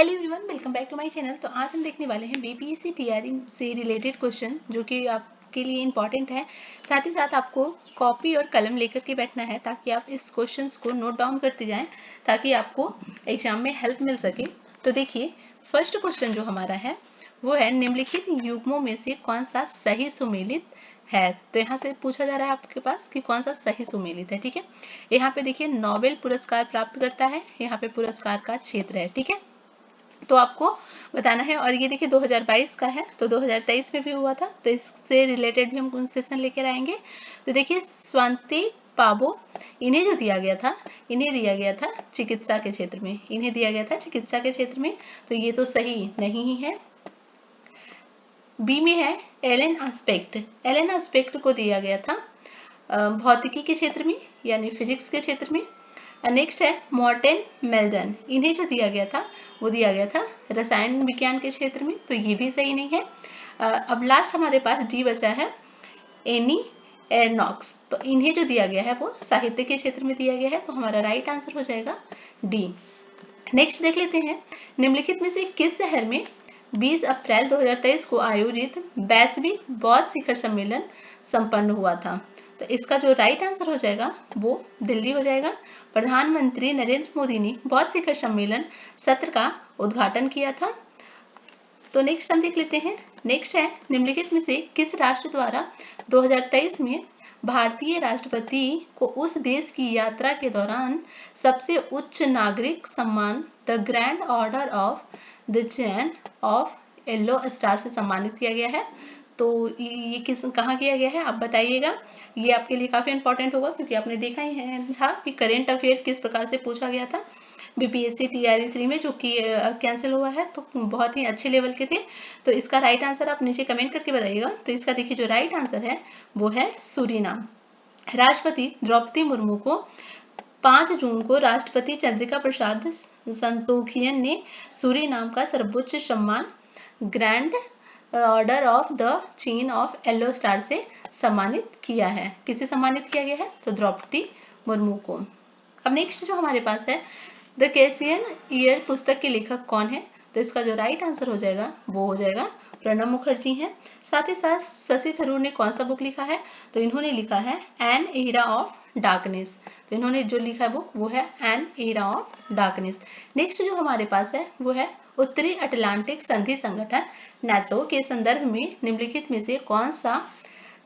Hello everyone, welcome back to my channel. तो आज हम देखने वाले हैं बीपीएससी टीआरई से रिलेटेड क्वेश्चन जो कि आपके लिए इंपॉर्टेंट है। साथ ही साथ आपको कॉपी और कलम लेकर के बैठना है ताकि आप इस क्वेश्चंस को नोट डाउन करते जाएं ताकि आपको एग्जाम में हेल्प मिल सके। तो देखिए, फर्स्ट क्वेश्चन जो हमारा है वो है निम्नलिखित युग्मों में से कौन सा सही सुमेलित है। तो यहाँ से पूछा जा रहा है आपके पास कि कौन सा सही सुमेलित है। ठीक है, यहाँ पे देखिए नोबेल पुरस्कार प्राप्त करता है, यहाँ पे पुरस्कार का क्षेत्र है। ठीक है, तो आपको बताना है। और ये देखिए 2022 का है, तो 2023 में भी हुआ था, तो इससे रिलेटेड भी हम सेशन लेकर आएंगे। तो देखिए स्वाति पाबो, इन्हें जो दिया गया था, इन्हें दिया गया था चिकित्सा के क्षेत्र में, इन्हें दिया गया था चिकित्सा के क्षेत्र में, तो ये तो सही नहीं ही है। बी में है एलन एस्पेक्ट, एलन एस्पेक्ट को दिया गया था भौतिकी के क्षेत्र में यानी फिजिक्स के क्षेत्र में। नेक्स्ट है मॉर्टेन मेल्डन, इन्हें जो दिया गया था वो दिया गया था रसायन विज्ञान के क्षेत्र में, तो ये भी सही नहीं है। अब लास्ट हमारे पास डी बचा है एनी एरनॉक्स, तो इन्हें जो दिया गया है वो साहित्य के क्षेत्र में दिया गया है, तो हमारा राइट आंसर हो जाएगा डी। नेक्स्ट देख लेते हैं, निम्नलिखित में से किस शहर में 20 अप्रैल 2023 को आयोजित 22वीं बौद्ध शिखर सम्मेलन संपन्न हुआ था। तो इसका जो राइट आंसर हो जाएगा वो दिल्ली हो जाएगा। प्रधानमंत्री नरेंद्र मोदी ने बौद्ध शिखर सम्मेलन सत्र का उद्घाटन किया था। तो नेक्स्ट हम देख लेते हैं, नेक्स्ट है निम्नलिखित में से किस राष्ट्र द्वारा 2023 में भारतीय राष्ट्रपति को उस देश की यात्रा के दौरान सबसे उच्च नागरिक सम्मान the grand order of the chain of yellow star से सम्मानित किया गया है। तो ये किस कहाँ किया गया है आप बताइएगा। ये आपके लिए काफी इंपॉर्टेंट होगा क्योंकि आपने देखा ही है था कि करेंट अफेयर किस प्रकार से पूछा गया था बीपीएससी टीआरई 3 में, जो कि कैंसिल हुआ है, तो बहुत ही अच्छे लेवल के थे। तो इसका राइट आंसर आप नीचे कमेंट करके बताइएगा। तो इसका देखिए जो राइट आंसर है वो है सूरीनाम। राष्ट्रपति द्रौपदी मुर्मू को 5 जून को राष्ट्रपति चंद्रिका प्रसाद संतोखियन ने सूरीनाम का सर्वोच्च सम्मान grand order of the chain of yellow star से सम्मानित किया है। किसे सम्मानित किया गया है? तो द्रौपदी मुर्मू को। अब नेक्स्ट जो हमारे पास है द कैसियन ईयर पुस्तक के लेखक कौन है। तो इसका जो राइट आंसर हो जाएगा वो हो जाएगा प्रणब मुखर्जी हैं। साथ ही साथ शशि थरूर ने कौन सा बुक लिखा है? तो इन्होंने लिखा है एन एरा ऑफ डार्कनेस। तो इन्होंने जो लिखा है बुक वो है an era of darkness. Next जो हमारे पास है वो है उत्तरी अटलांटिक संधि संगठन नाटो के संदर्भ में निम्नलिखित में से कौन सा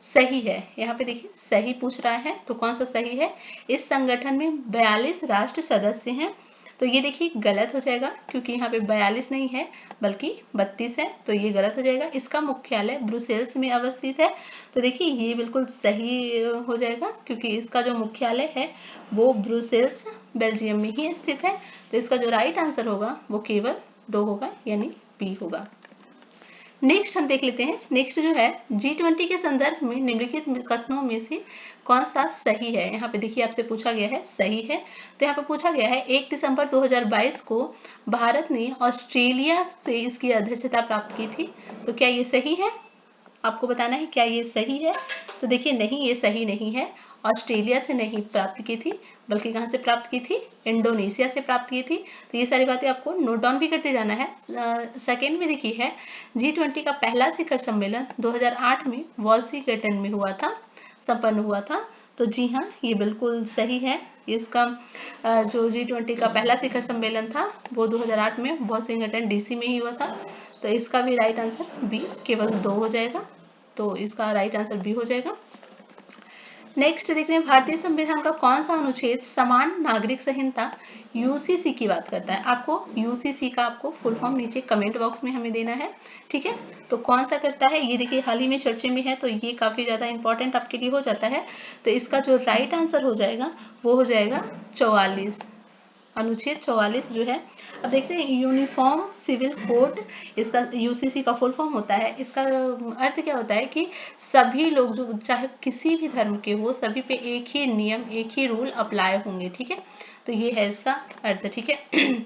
सही है। यहाँ पे देखिए सही पूछ रहा है, तो कौन सा सही है? इस संगठन में 42 राष्ट्र सदस्य हैं, तो ये देखिए गलत हो जाएगा क्योंकि यहाँ पे 42 नहीं है बल्कि 32 है, तो ये गलत हो जाएगा। इसका मुख्यालय ब्रुसेल्स में अवस्थित है, तो देखिए ये बिल्कुल सही हो जाएगा क्योंकि इसका जो मुख्यालय है वो ब्रुसेल्स बेल्जियम में ही स्थित है। तो इसका जो राइट आंसर होगा वो केवल 2 होगा यानी बी होगा। नेक्स्ट हम देख लेते हैं, नेक्स्ट जो है G20 के संदर्भ में निम्नलिखित कथनों में से कौन सा सही है। यहाँ पे देखिए आपसे पूछा गया है सही है, तो यहाँ पे पूछा गया है 1 दिसंबर 2022 को भारत ने ऑस्ट्रेलिया से इसकी अध्यक्षता प्राप्त की थी, तो क्या ये सही है? आपको बताना है क्या ये सही है। तो देखिए नहीं, ये सही नहीं है। ऑस्ट्रेलिया से नहीं प्राप्त की थी बल्कि कहाँ से प्राप्त की थी? इंडोनेशिया से प्राप्त की थी। तो ये सारी बातें आपको नोट डाउन भी करते जाना है। सेकेंड में देखिए है G20 का पहला शिखर सम्मेलन 2008 में वॉशिंगटन में हुआ था, संपन्न हुआ था। तो जी हाँ, ये बिल्कुल सही है। इसका जो G20 का पहला शिखर सम्मेलन था वो 2008 में वॉशिंगटन डीसी में ही हुआ था, तो इसका भी राइट आंसर बी केवल 2 हो जाएगा, तो इसका राइट आंसर बी हो जाएगा। नेक्स्ट देखते हैं भारतीय संविधान का कौन सा अनुच्छेद समान नागरिक संहिता यूसीसी की बात करता है। आपको यूसीसी का आपको फुल फॉर्म नीचे कमेंट बॉक्स में हमें देना है, ठीक है। तो कौन सा करता है ये देखिए हाल ही में चर्चे में है, तो ये काफी ज्यादा इंपॉर्टेंट आपके लिए हो जाता है। तो इसका जो राइट आंसर हो जाएगा वो हो जाएगा 44, अनुच्छेद 44 जो है। अब देखते हैं यूनिफॉर्म सिविल कोड, इसका यूसीसी का फुल फॉर्म होता है। इसका अर्थ क्या होता है कि सभी लोग जो चाहे किसी भी धर्म के हो सभी पे एक ही नियम एक ही रूल अप्लाई होंगे, ठीक है। तो ये है इसका अर्थ, ठीक है।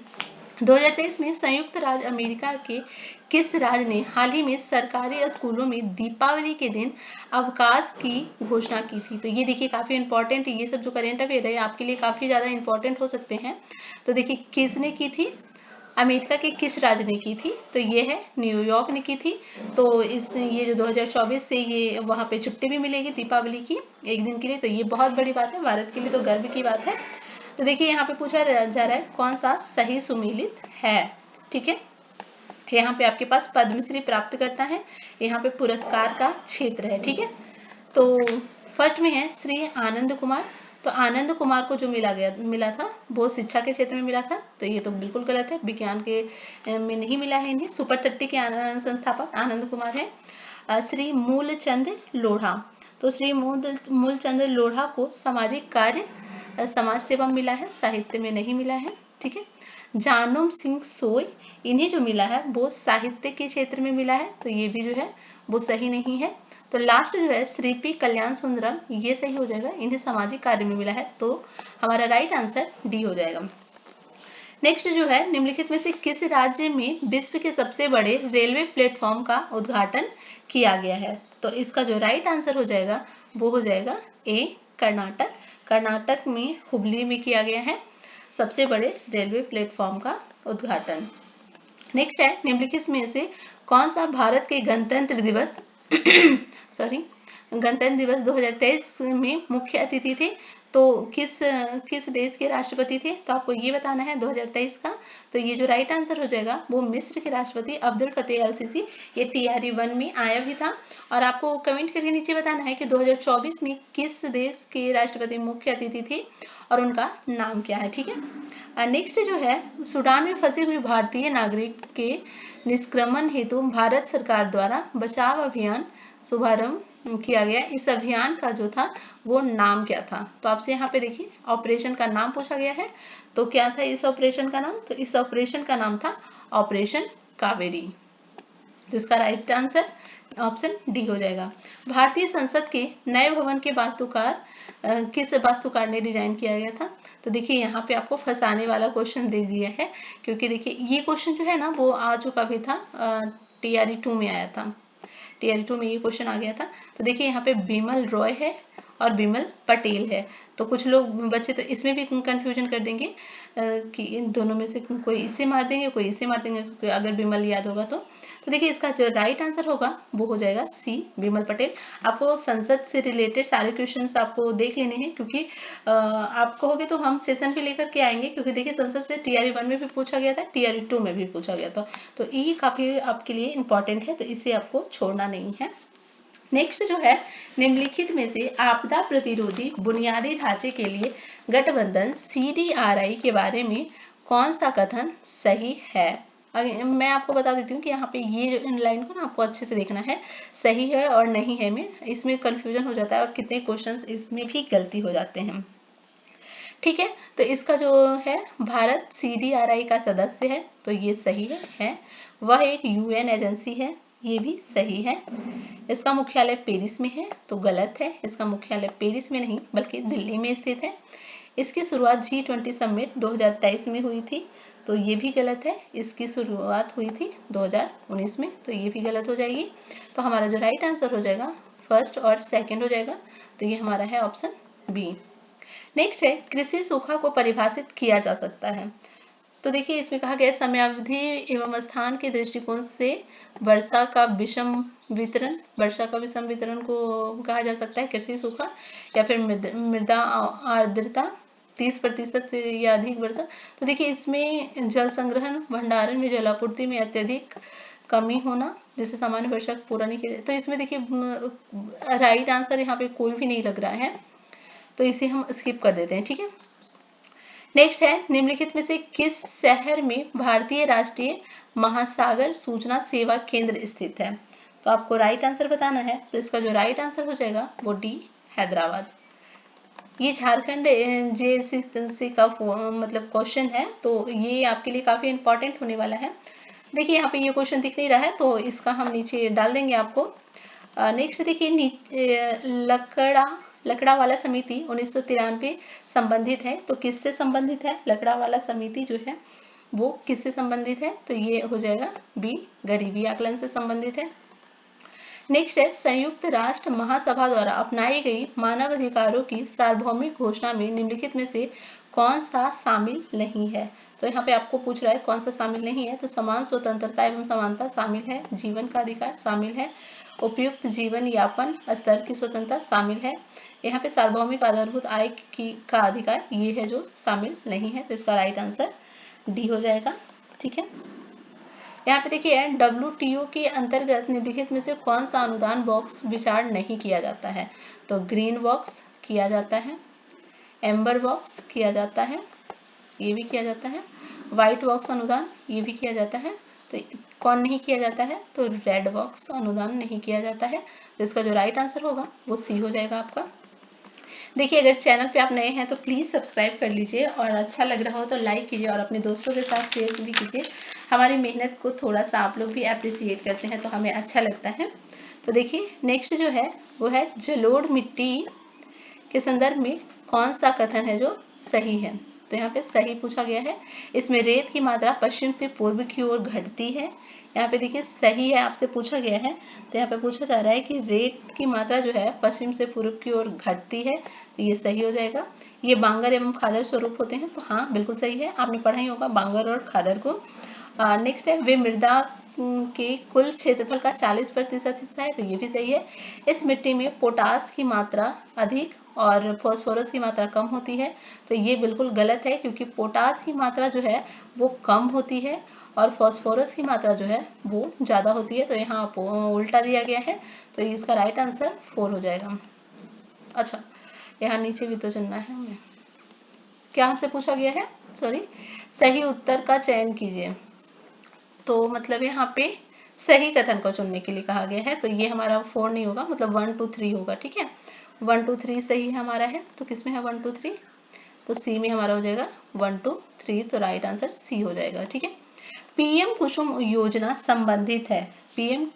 2023 में संयुक्त राज्य अमेरिका के किस राज्य ने हाल ही में सरकारी स्कूलों में दीपावली के दिन अवकाश की घोषणा की थी। तो ये देखिए काफी इंपॉर्टेंट, ये सब जो करेंट अफेयर है आपके लिए काफी ज्यादा इंपॉर्टेंट हो सकते हैं। तो देखिए किसने की थी? अमेरिका के किस राज्य ने की थी? तो ये है न्यूयॉर्क ने की थी। तो ये जो 2024 से ये वहाँ पे छुट्टी भी मिलेगी दीपावली की एक दिन के लिए, तो ये बहुत बड़ी बात है, भारत के लिए तो गर्व की बात है। तो देखिए यहाँ पे पूछा जा रहा है कौन सा सही सुमेलित है। ठीक है, यहाँ पे आपके पास पद्मश्री प्राप्त करता है, यहाँ पे पुरस्कार का क्षेत्र है। ठीक है, तो फर्स्ट में है श्री आनंद कुमार। तो आनंद कुमार को जो मिला था वो शिक्षा के क्षेत्र में मिला था, तो ये तो बिल्कुल गलत है, विज्ञान के में नहीं मिला है इन्हें। सुपर 30 के संस्थापक आनंद कुमार है। श्री मूलचंद लोढ़ा। तो श्री मूलचंद लोढ़ा को सामाजिक कार्य समाज सेवा मिला है, साहित्य में नहीं मिला है। ठीक है, जानोम सिंह सोय, इन्हें जो मिला है वो साहित्य के क्षेत्र में मिला है, तो ये भी जो है वो सही नहीं है। तो लास्ट जो है श्री पी कल्याण सुंदरम, ये सही हो जाएगा, इन्हें सामाजिक कार्य में मिला है, तो हमारा राइट आंसर डी हो जाएगा। नेक्स्ट जो है निम्नलिखित में से किस राज्य में विश्व के सबसे बड़े रेलवे प्लेटफॉर्म का उद्घाटन किया गया है? तो इसका जो राइट आंसर हो जाएगा वो हो जाएगा ए कर्नाटक। कर्नाटक में हुबली में किया गया है सबसे बड़े रेलवे प्लेटफॉर्म का उद्घाटन। नेक्स्ट है निम्नलिखित में से कौन सा भारत के गणतंत्र दिवस गणतंत्र दिवस 2023 में मुख्य अतिथि थे? तो किस देश के राष्ट्रपति थे? तो आपको ये बताना है 2023 का। तो ये जो राइट आंसर हो जाएगा वो मिस्र के राष्ट्रपति अब्दुल फतेह अल सीसी, ये TRE 1 में आया भी था। और आपको कमेंट करके नीचे बताना है कि 2024 में किस देश के राष्ट्रपति मुख्य अतिथि थे और उनका नाम क्या है। ठीक है, नेक्स्ट जो है सूडान में फंसे हुए भारतीय नागरिक के निष्क्रमण हेतु भारत सरकार द्वारा बचाव अभियान शुभारंभ किया गया। इस अभियान का जो था वो नाम क्या था? तो आपसे यहाँ पे देखिए ऑपरेशन का नाम पूछा गया है, तो क्या था इस ऑपरेशन का नाम? तो इस ऑपरेशन का नाम था ऑपरेशन कावेरी, जिसका राइट आंसर ऑप्शन डी हो जाएगा। भारतीय संसद के नए भवन के वास्तुकार किस वास्तुकार ने डिजाइन किया गया था? तो देखिए यहाँ पे आपको फंसाने वाला क्वेश्चन दे दिया है, क्योंकि देखिए ये क्वेश्चन जो है ना वो आ चुका भी था, TRE 2 में आया था, TRE 2 में ये क्वेश्चन आ गया था। तो देखिए यहाँ पे बिमल रॉय है और बिमल पटेल है, तो कुछ लोग बच्चे तो इसमें भी कंफ्यूजन कर देंगे कि इन दोनों में से कोई इसे मार देंगे कोई इसे मार देंगे, अगर बिमल याद होगा तो। देखिए इसका जो राइट आंसर होगा वो हो जाएगा सी बिमल पटेल। आपको संसद से रिलेटेड सारे क्वेश्चंस आपको देख लेने हैं, क्योंकि आप कहोगे तो हम सेशन पे लेकर के आएंगे, क्योंकि देखिए संसद से TRE 1 में भी पूछा गया था, TRE 2 में भी पूछा गया था, तो ये काफी आपके लिए इंपॉर्टेंट है, तो इसे आपको छोड़ना नहीं है। नेक्स्ट जो है निम्नलिखित में से आपदा प्रतिरोधी बुनियादी ढांचे के लिए गठबंधन CDRI के बारे में कौन सा कथन सही है? मैं आपको बता देती हूँ कि यहाँ पे ये इन लाइन को ना आपको अच्छे से देखना है, सही है और नहीं है में इसमें कंफ्यूजन हो जाता है और कितने क्वेश्चंस इसमें भी गलती हो जाते हैं। ठीक है, तो इसका जो है भारत CDRI का सदस्य है, तो ये सही है। वह एक UN एजेंसी है, ये भी सही है। इसका मुख्यालय पेरिस में है, तो गलत है, इसका मुख्यालय पेरिस में नहीं बल्कि दिल्ली में स्थित है। इसकी शुरुआत G20 समिट 2023 में हुई थी, तो ये भी गलत है। इसकी शुरुआत हुई थी 2019 में, तो ये भी गलत हो जाएगी। तो हमारा जो राइट आंसर हो जाएगा फर्स्ट और सेकंड हो जाएगा, तो ये हमारा है ऑप्शन बी। नेक्स्ट है कृषि सूखा को परिभाषित किया जा सकता है। तो देखिए इसमें कहा गया समयावधि एवं स्थान के दृष्टिकोण से वर्षा का विषम वितरण को कहा जा सकता है कृषि सूखा, या फिर मृदा आर्द्रता 30% से या अधिक वर्षा। तो देखिए इसमें जल संग्रहण भंडारण में जलापूर्ति में अत्यधिक कमी होना, जिससे सामान्य वर्षा पूरा नहीं किया, तो इसमें देखिए राइट आंसर यहाँ पे कोई भी नहीं लग रहा है, तो इसे हम स्किप कर देते हैं। ठीक है, नेक्स्ट है निम्नलिखित में से किस शहर में भारतीय राष्ट्रीय महासागर सूचना सेवा केंद्र स्थित है? तो आपको राइट आंसर बताना है, तो इसका जो राइट आंसर हो जाएगा वो डी हैदराबाद। ये झारखंड JSC का मतलब क्वेश्चन है, तो ये आपके लिए काफी इंपॉर्टेंट होने वाला है। देखिए यहाँ पे ये क्वेश्चन दिख नहीं रहा है, तो इसका हम नीचे डाल देंगे आपको। नेक्स्ट देखिए लकड़ावाला समिति 1993 संबंधित है, तो किससे संबंधित है? लकड़ावाला समिति जो है वो किससे संबंधित है? तो ये हो जाएगा बी गरीबी आकलन से संबंधित है। नेक्स्ट है संयुक्त राष्ट्र महासभा द्वारा अपनाई गई मानव अधिकारों की सार्वभौमिक घोषणा में निम्नलिखित में से कौन सा शामिल नहीं है? तो यहाँ पे आपको पूछ रहा है कौन सा शामिल नहीं है, तो समान स्वतंत्रता एवं समानता शामिल है, जीवन का अधिकार शामिल है, उपयुक्त जीवन यापन स्तर की स्वतंत्रता शामिल है, यहाँ पे सार्वभौमिक आधारभूत आय का अधिकार, ये है जो शामिल नहीं है। तो इसका राइट आंसर डी हो जाएगा। ठीक है, यहाँ पे देखिए WTO के अंतर्गत निम्नलिखित में से कौन सा अनुदान बॉक्स विचार नहीं किया जाता है? तो ग्रीन बॉक्स किया जाता है, एम्बर बॉक्स किया जाता है, ये भी किया जाता है, व्हाइट बॉक्स अनुदान ये भी किया जाता है। तो कौन नहीं किया जाता है? तो रेड बॉक्स अनुदान नहीं किया जाता है। तो इसका जो राइट आंसर होगा वो सी हो जाएगा आपका। देखिए अगर चैनल पे आप नए हैं तो प्लीज़ सब्सक्राइब कर लीजिए और अच्छा लग रहा हो तो लाइक कीजिए और अपने दोस्तों के साथ शेयर भी कीजिए। हमारी मेहनत को थोड़ा सा आप लोग भी अप्रिसिएट करते हैं तो हमें अच्छा लगता है। तो देखिए नेक्स्ट जो है वो है जलोढ़ मिट्टी के संदर्भ में कौन सा कथन है जो सही है? तो यहाँ पे सही पूछा गया है। इसमें रेत की मात्रा पश्चिम से पूर्व की ओर घटती है। यहाँ पे देखिए सही है, आपसे पूछा गया है तो यहाँ पे पूछा जा रहा है कि रेत की मात्रा जो है पश्चिम से पूर्व की ओर घटती है, तो ये सही हो जाएगा। ये बांगर एवं खादर स्वरूप होते हैं, तो हाँ बिल्कुल सही है, आपने पढ़ा ही होगा बांगर और खादर को। नेक्स्ट है वे मृदा के कुल क्षेत्रफल का 40% हिस्सा है, तो ये भी सही है। इस मिट्टी में पोटास की मात्रा अधिक और फास्फोरस की मात्रा कम होती है, तो ये बिल्कुल गलत है क्योंकि पोटास की मात्रा जो है वो कम होती है और फास्फोरस की मात्रा जो है वो ज़्यादा होती है। तो यहाँ उल्टा दिया गया है, तो इसका राइट आंसर 4 हो जाएगा। अच्छा, यहाँ नीचे भी तो चुनना है हमें, क्या हमसे पूछा गया है? सॉरी, सही उत्तर का चयन कीजिए। तो मतलब यहाँ पे सही कथन को चुनने के लिए कहा गया है, तो ये हमारा 4 नहीं होगा, मतलब 1 2 3 होगा। ठीक है, 1 2 3 सही है हमारा है, तो किस में है 1 2 3? तो सी में हमारा हो जाएगा 1 2 3, तो राइट आंसर सी हो जाएगा। ठीक है, पीएम कुसुम योजना संबंधित है। पीएम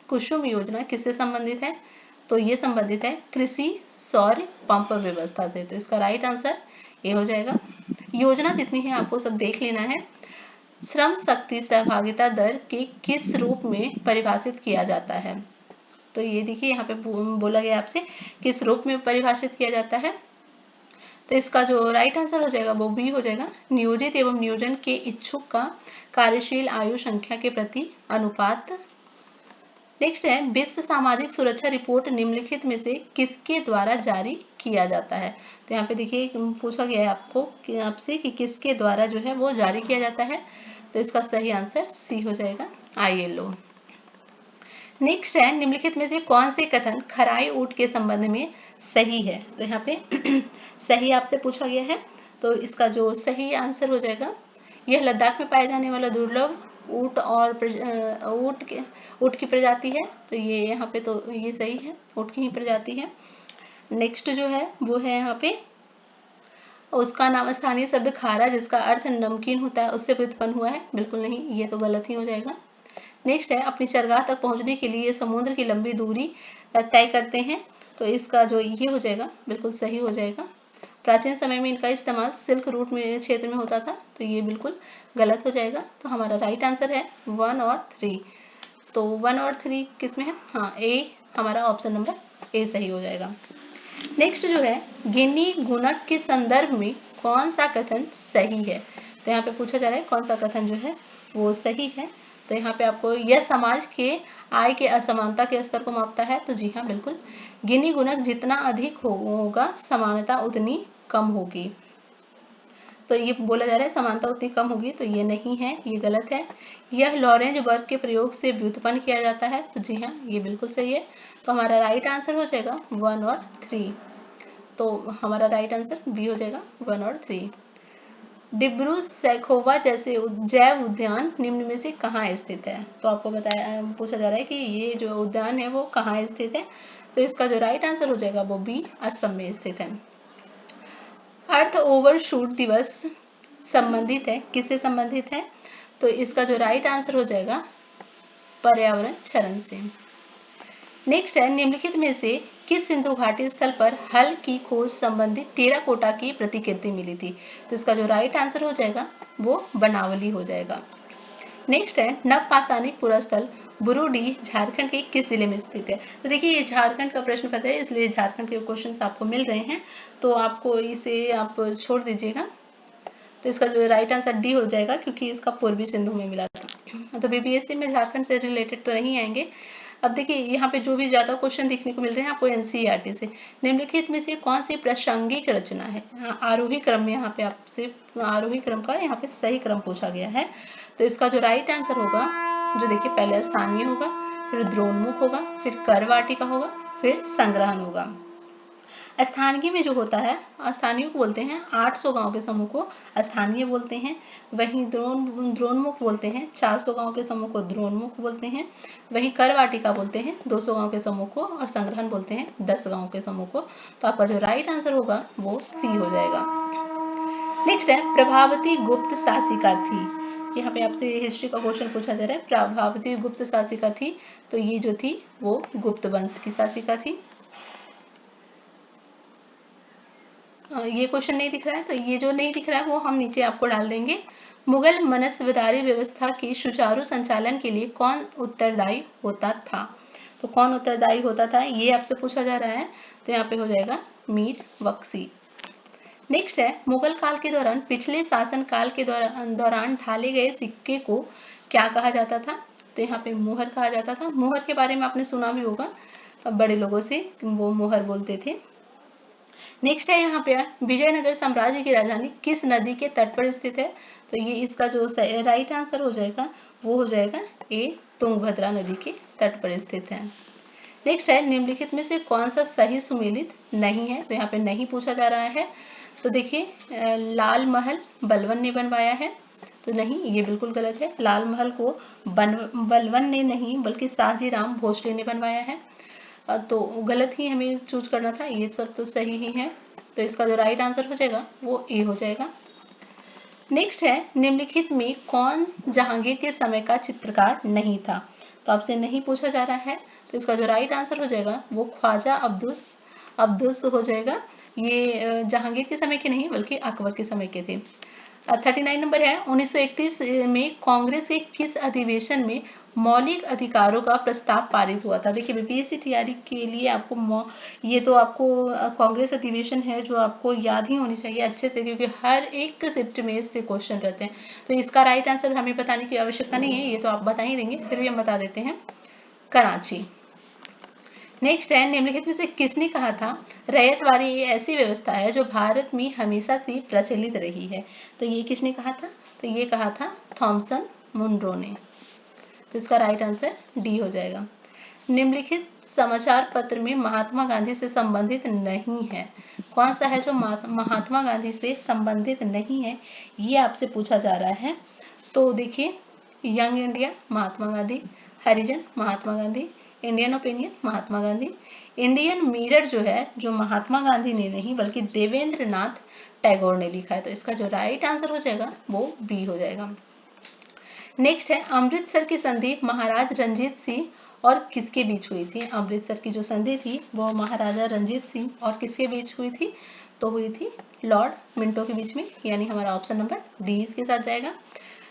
कुसुम योजना किससे संबंधित है? तो ये संबंधित है कृषि सौर पंप व्यवस्था से, तो इसका राइट आंसर ये हो जाएगा। योजना जितनी है आपको सब देख लेना है। श्रम शक्ति सहभागिता दर के किस रूप में परिभाषित किया जाता है? तो ये देखिए यहाँ पे बोला गया आपसे किस रूप में परिभाषित किया जाता है, तो इसका जो राइट आंसर हो जाएगा वो बी हो जाएगा। नियोजित एवं नियोजन के इच्छुक का कार्यशील आयु संख्या के प्रति अनुपात। नेक्स्ट है विश्व सामाजिक सुरक्षा रिपोर्ट निम्नलिखित में से किसके द्वारा जारी किया जाता है? तो यहाँ पे देखिए पूछा गया है आपसे कि किसके द्वारा जो है वो जारी किया जाता है, तो इसका सही आंसर सी हो जाएगा, ILO। नेक्स्ट है निम्नलिखित में से कौन से कथन खराई ऊंट के संबंध में सही है? तो यहाँ पे सही आपसे पूछा गया है, तो इसका जो सही आंसर हो जाएगा, यह लद्दाख में पाए जाने वाला दुर्लभ ऊंट और ऊंट की प्रजाति है, तो ये यहाँ पे तो ये सही है, ऊंट की ही प्रजाति है। नेक्स्ट जो है वो है यहाँ पे उसका नाम स्थानीय शब्द खारा जिसका अर्थ नमकीन होता है उससे व्युत्पन्न हुआ है, बिल्कुल नहीं, ये तो गलत ही हो जाएगा। नेक्स्ट है अपनी चरगाह तक पहुंचने के लिए समुद्र की लंबी दूरी तय करते हैं, तो इसका जो ये हो जाएगा बिल्कुल सही हो जाएगा। प्राचीन समय में इनका इस्तेमाल सिल्क रूट में क्षेत्र में होता था, तो ये बिल्कुल गलत हो जाएगा। तो हमारा राइट आंसर है 1 और 3, तो 1 और 3 किस में है? हाँ ए, हमारा ऑप्शन नंबर ए सही हो जाएगा। नेक्स्ट जो है गिनी गुणक के संदर्भ में कौन सा कथन सही है? तो यहाँ पे पूछा जा रहा है कौन सा कथन जो है वो सही है, तो यहाँ पे आपको यह समाज के आय के असमानता के स्तर को मापता है, तो जी हाँ बिल्कुल, गिनी गुणक जितना अधिक होगा समानता उतनी कम होगी, तो ये बोला जा रहा है समानता उतनी कम होगी, तो ये नहीं है, ये गलत है। यह लॉरेंज वर्ग के प्रयोग से व्युत्पन्न किया जाता है, तो जी हाँ ये बिल्कुल सही है। तो हमारा राइट आंसर हो जाएगा 1 और 3, तो हमारा राइट आंसर बी हो जाएगा 1 और 3। डिब्रू सैखोवा जैसे जैव उद्यान निम्न में से कहाँ स्थित है? तो आपको बताया पूछा जा रहा है कि ये जो उद्यान है वो कहाँ स्थित है, तो इसका जो राइट आंसर हो जाएगा वो बी, असम में स्थित है। अर्थ ओवरशूट दिवस संबंधित है, किससे संबंधित है? तो इसका जो राइट आंसर हो जाएगा पर्यावरण क्षरण से। नेक्स्ट है निम्नलिखित में से किस सिंधु घाटी स्थल पर हल की खोज संबंधित टेराकोटा की प्रतिकृति मिली थी? तो इसका जो राइट आंसर हो जाएगा वो बनावली हो जाएगा। नेक्स्ट है नवपाषाणिक पुरास्थल बुरुडी झारखंड के किस जिले में स्थित है? तो देखिए ये झारखंड का प्रश्न पत्र है, इसलिए झारखंड के क्वेश्चंस आपको मिल रहे हैं, तो आपको इसे आप छोड़ दीजिएगा, तो इसका जो राइट आंसर डी हो जाएगा, क्योंकि इसका पूर्वी सिंधु में मिला था। तो बीपीएससी में झारखंड से रिलेटेड तो नहीं आएंगे। अब देखिए यहाँ पे जो भी ज्यादा क्वेश्चन देखने को मिल रहे हैं आपको एनसीईआरटी से। निम्नलिखित में से कौन सी प्रासंगिक रचना है, आरोही क्रम में यहाँ पे आपसे आरोही क्रम का यहाँ पे सही क्रम पूछा गया है। तो इसका जो राइट आंसर होगा, जो देखिए पहले स्थानीय होगा, फिर द्रोणमुख होगा, फिर करवाटिका होगा, फिर संग्रहण होगा। स्थानीय में जो होता है, स्थानीय को बोलते हैं 800 गांव के समूह को स्थानीय बोलते हैं। वहीं द्रोणमुख बोलते हैं 400 गांव के समूह को द्रोणमुख बोलते हैं। वहीं करवाटिका बोलते हैं 200 गांव के समूह को, और संग्रहण बोलते हैं 10 गांव के समूह को। तो आपका जो राइट आंसर होगा वो सी हो जाएगा। नेक्स्ट है प्रभावती गुप्त शासिका थी। यहाँ पे आपसे हिस्ट्री का क्वेश्चन पूछा जा रहा है, प्रभावती गुप्त शासिका थी। तो ये जो थी वो गुप्त वंश की शासिका थी। ये क्वेश्चन नहीं दिख रहा है, तो ये जो नहीं दिख रहा है वो हम नीचे आपको डाल देंगे। मुगल मनसबदारी व्यवस्था की सुचारू संचालन के लिए कौन उत्तरदायी होता था? तो कौन उत्तरदायी होता था ये आपसे पूछा जा रहा है। तो यहाँ पे हो जाएगा मीर बख्शी। नेक्स्ट है मुगल काल के दौरान पिछले शासन काल के दौरान ढाले गए सिक्के को क्या कहा जाता था? तो यहाँ पे मुहर कहा जाता था। मुहर के बारे में आपने सुना भी होगा बड़े लोगों से, वो मुहर बोलते थे। नेक्स्ट है यहाँ पे विजयनगर साम्राज्य की राजधानी किस नदी के तट पर स्थित है? तो ये इसका जो राइट आंसर हो जाएगा वो हो जाएगा ए, तुंगभद्रा नदी के तट पर स्थित है। नेक्स्ट है निम्नलिखित में से कौन सा सही सुमेलित नहीं है? तो यहाँ पे नहीं पूछा जा रहा है। तो देखिए लाल महल बलवन ने बनवाया है, तो नहीं, ये बिल्कुल गलत है। लाल महल को बलवन ने नहीं बल्कि शाहजी राम भोसले ने बनवाया है। तो गलत ही हमें चूज करना था, ये सब तो सही ही है। तो इसका जो राइट आंसर हो जाएगा वो ए हो जाएगा। नेक्स्ट है निम्नलिखित में कौन जहांगीर के समय का चित्रकार नहीं था? तो आपसे नहीं पूछा जा रहा है, तो इसका जो राइट आंसर हो जाएगा वो ख्वाजा अब्दुस हो जाएगा। ये जहांगीर के समय के नहीं बल्कि अकबर के समय के थे। 39 नंबर है 1931 में कांग्रेस के किस अधिवेशन में मौलिक अधिकारों का प्रस्ताव पारित हुआ था? देखिए बीपीएससी तैयारी के लिए आपको ये तो आपको कांग्रेस अधिवेशन है जो आपको याद ही होनी चाहिए अच्छे से, क्योंकि हर एक शिफ्ट में इससे क्वेश्चन रहते हैं। तो इसका राइट आंसर हमें बताने की आवश्यकता नहीं है, ये तो आप बता ही देंगे, फिर भी हम बता देते हैं, कराची। नेक्स्ट है निम्नलिखित में से किसने कहा था रैयतवाड़ी ये ऐसी व्यवस्था है जो भारत में हमेशा से प्रचलित रही है? तो ये किसने कहा था? तो ये कहा था थॉमसन मुनरो ने। तो इसका राइट आंसर डी हो जाएगा। निम्नलिखित समाचार पत्र में महात्मा गांधी से संबंधित नहीं है, कौन सा है जो महात्मा गांधी से संबंधित नहीं है ये आपसे पूछा जा रहा है। तो देखिए यंग इंडिया महात्मा गांधी, हरिजन Mahatma Gandhi, Indian opinion Mahatma Gandhi, Indian mirror जो है जो महात्मा गांधी ने नहीं बल्कि देवेंद्र नाथ टैगोर ने लिखा है। तो इसका जो राइट आंसर हो जाएगा वो बी हो जाएगा। नेक्स्ट है अमृतसर की संधि महाराज रंजीत सिंह और किसके बीच हुई थी? अमृतसर की जो संधि थी वो महाराजा रंजीत सिंह और किसके बीच हुई थी? तो हुई थी लॉर्ड मिंटो के बीच में, यानी हमारा ऑप्शन नंबर डी इसके साथ जाएगा।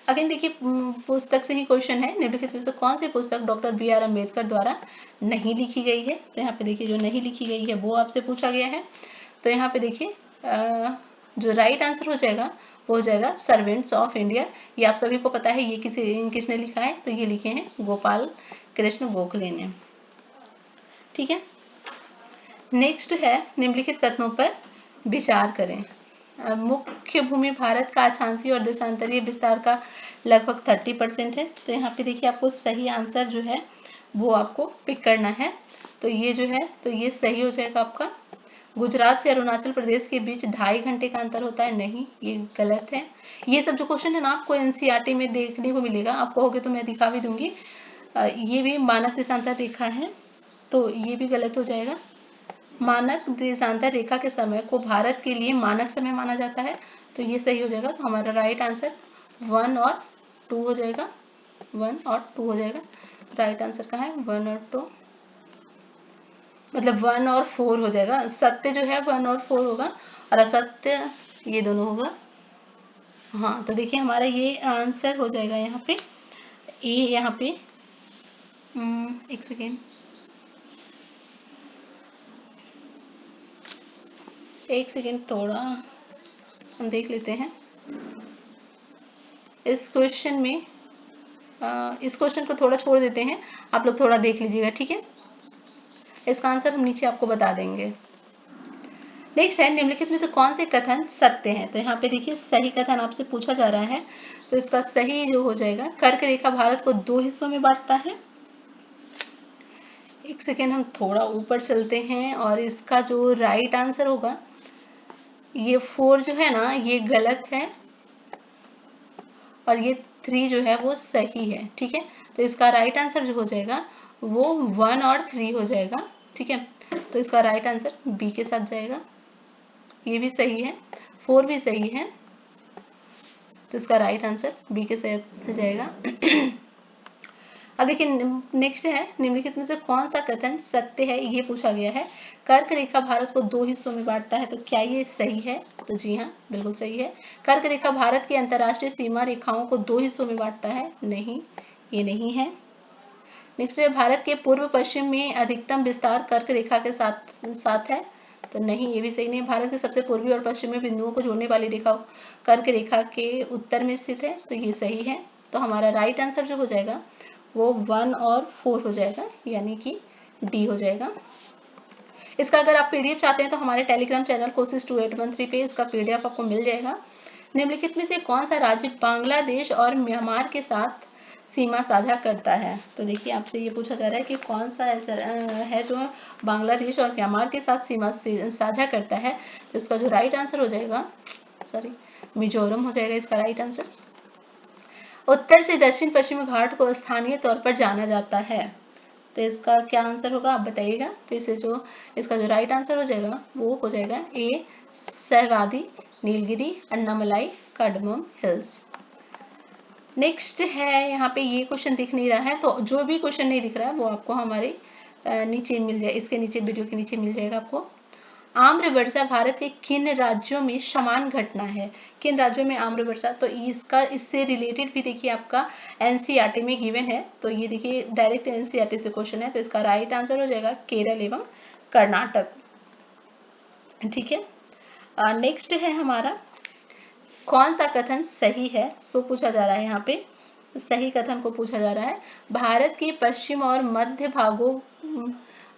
अगेन देखिए पुस्तक से ही क्वेश्चन है, निम्नलिखित में से कौन सी पुस्तक डॉक्टर बी आर अम्बेडकर द्वारा नहीं लिखी गई है? तो यहाँ पे देखिए जो नहीं लिखी गई है वो आपसे पूछा गया है। तो यहाँ पे देखिए जो राइट आंसर हो जाएगा वो हो जाएगा सर्वेंट्स ऑफ इंडिया। ये आप सभी को पता है ये किसने लिखा है? तो ये लिखे हैं गोपाल कृष्ण गोखले ने। ठीक है, नेक्स्ट है निम्नलिखित कथनों पर विचार करें। मुख्य भूमि भारत का अक्षांशीय और देशांतरीय विस्तार का लगभग 30% है। तो यहाँ पे देखिए आपको सही आंसर जो है वो आपको पिक करना है। तो ये जो है तो ये सही हो जाएगा आपका। गुजरात से अरुणाचल प्रदेश के बीच 2.5 घंटे का अंतर होता है, नहीं, ये गलत है। ये सब जो क्वेश्चन है ना आपको एनसीईआरटी में देखने को मिलेगा, आप कहोगे तो मैं दिखा भी दूंगी। ये भी मानक देशांतर रेखा है, तो ये भी गलत हो जाएगा। मानक देशांतर रेखा के समय को भारत के लिए मानक समय माना जाता है, तो ये सही हो जाएगा। तो हमारा राइट आंसर 1 और 2 हो जाएगा, 1 और 2 हो जाएगा। राइट आंसर कहाँ है? 1 और 2, मतलब 1 और 4 हो जाएगा। सत्य जो है 1 और 4 होगा और असत्य ये दोनों होगा। हाँ, तो देखिए हमारा ये आंसर हो जाएगा यहाँ पे ए। यहाँ पे एक सेकेंड, थोड़ा हम देख लेते हैं। इस क्वेश्चन में इस क्वेश्चन को थोड़ा छोड़ देते हैं, आप लोग थोड़ा देख लीजिएगा, ठीक है। इसका आंसर हम नीचे आपको बता देंगे। नेक्स्ट है, निम्नलिखित में से कौन से कथन सत्य हैं? तो यहाँ पे देखिए सही कथन आपसे पूछा जा रहा है, तो इसका सही जो हो जाएगा, कर्क रेखा भारत को 2 हिस्सों में बांटता है। एक सेकेंड, हम थोड़ा ऊपर चलते हैं और इसका जो राइट आंसर होगा, ये 4 जो है ना ये गलत है और ये 3 जो है वो सही है, ठीक है। तो इसका राइट आंसर जो हो जाएगा वो 1 और 3 हो जाएगा, ठीक है। तो इसका राइट आंसर बी के साथ जाएगा। ये भी सही है, 4 भी सही है, तो इसका राइट आंसर बी के साथ जाएगा। अब देखिए नेक्स्ट है, निम्नलिखित में से कौन सा कथन सत्य है, ये पूछा गया है। कर्क रेखा भारत को 2 हिस्सों में बांटता है, तो क्या ये सही है? तो जी हाँ, बिल्कुल सही है। कर्क रेखा भारत की अंतरराष्ट्रीय सीमा रेखाओं को 2 हिस्सों में बांटता है, नहीं, ये नहीं है। नेक्स्ट है, भारत के पूर्व पश्चिम में अधिकतम विस्तार कर्क रेखा के साथ है, तो नहीं, ये भी सही नहीं। भारत के सबसे पूर्वी और पश्चिमी बिंदुओं को जोड़ने वाली रेखा कर्क रेखा के उत्तर में स्थित है, तो ये सही है। तो हमारा राइट आंसर जो हो जाएगा वो 1 और 4 हो जाएगा, यानी कि डी हो जाएगा। इसका अगर आप पीडीएफ चाहते हैं तो हमारे टेलीग्राम चैनल कोशिश 2813 पे इसका पीडीएफ आपको मिल जाएगा। निम्नलिखित में से कौन सा राज्य बांग्लादेश और म्यांमार के साथ सीमा साझा करता है? तो देखिए आपसे ये पूछा जा रहा है कि कौन सा ऐसा है जो बांग्लादेश और म्यांमार के साथ सीमा साझा करता है। तो इसका जो राइट आंसर हो जाएगा, मिजोरम हो जाएगा इसका राइट आंसर। उत्तर से दक्षिण पश्चिमी घाट को स्थानीय तौर पर जाना जाता है, तो इसका क्या आंसर होगा आप बताइएगा। तो इसका जो राइट आंसर हो जाएगा वो हो जाएगा ए, Sahyadri, Nilgiri, Anamalai, cardamom hills. Next है, यहाँ पे ये क्वेश्चन दिख नहीं रहा है, तो जो भी क्वेश्चन नहीं दिख रहा है वो आपको हमारे नीचे मिल जाए, इसके नीचे वीडियो के नीचे मिल जाएगा आपको। आम्र वर्षा भारत के किन राज्यों में समान घटना है? किन राज्यों में आम्र वर्षा? तो इससे रिलेटेड भी देखिए आपका एनसीईआरटी में गिवन है, तो ये देखिए डायरेक्ट एनसीईआरटी से क्वेश्चन है, तो इसका राइट आंसर हो जाएगा केरल एवं कर्नाटक, ठीक है। नेक्स्ट है हमारा, कौन सा कथन सही है? सो पूछा जा रहा है, यहाँ पे सही कथन को पूछा जा रहा है। भारत के पश्चिम और मध्य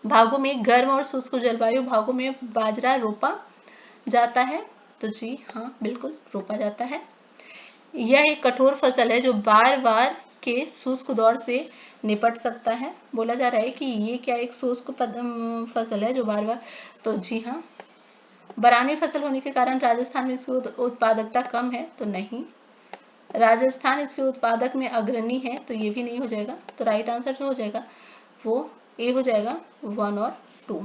भागों में गर्म और शुष्क जलवायु भागों में बाजरा रोपा जाता है, तो जी हाँ, बिल्कुल रोपा जाता है। यह एक कठोर फसल है जो बार बार के शुष्क दौर से निपट सकता है। बोला जा रहा है कि ये क्या एक शुष्क फसल है जो बार बार, तो जी हाँ। बरानी फसल होने के कारण राजस्थान में इसकी उत्पादकता कम है, तो नहीं, राजस्थान इसके उत्पादक में अग्रणी है, तो ये भी नहीं हो जाएगा। तो राइट आंसर जो हो जाएगा वो ए हो जाएगा, 1 और 2।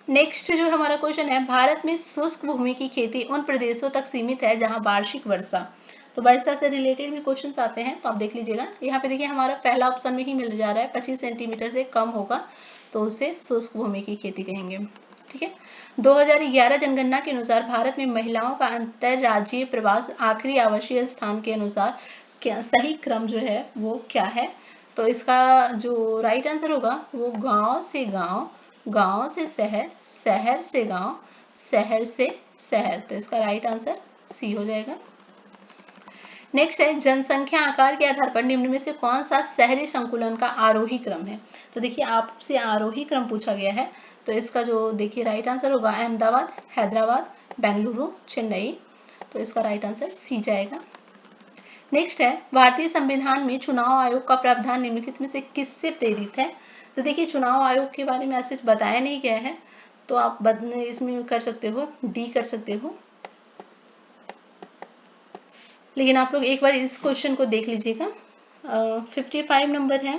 नेक्स्ट जो हमारा क्वेश्चन है, भारत में शुष्क भूमि की खेती उन प्रदेशों तक सीमित है जहां वार्षिक वर्षा, तो वर्षा से रिलेटेड भी क्वेश्चंस आते हैं, तो आप देख लीजिएगा। यहाँ पे देखिए हमारा पहला ऑप्शन में ही मिल जा रहा है, 25 सेंटीमीटर से कम होगा तो उसे शुष्क भूमि की खेती कहेंगे, ठीक है। 2011 जनगणना के अनुसार भारत में महिलाओं का अंतरराज्यीय प्रवास आखिरी आवासीय स्थान के अनुसार क्या सही क्रम जो है वो क्या है? तो इसका जो राइट आंसर होगा वो गांव से गांव, गांव से शहर, शहर से गांव, शहर से शहर, तो इसका राइट आंसर सी हो जाएगा। नेक्स्ट है, जनसंख्या आकार के आधार पर निम्न में से कौन सा शहरी संकुलन का आरोही क्रम है? तो देखिए आपसे आरोही क्रम पूछा गया है, तो इसका जो देखिए राइट आंसर होगा अहमदाबाद, हैदराबाद, बेंगलुरु, चेन्नई, तो इसका राइट आंसर सी जाएगा। नेक्स्ट है, भारतीय संविधान में चुनाव आयोग का प्रावधान निम्नलिखित में से किससे प्रेरित है? तो देखिए चुनाव आयोग के बारे में ऐसे बताया नहीं गया है, तो आप इसमें कर सकते हो, डी कर सकते हो, लेकिन आप लोग एक बार इस क्वेश्चन को देख लीजिएगा। 55 नंबर है,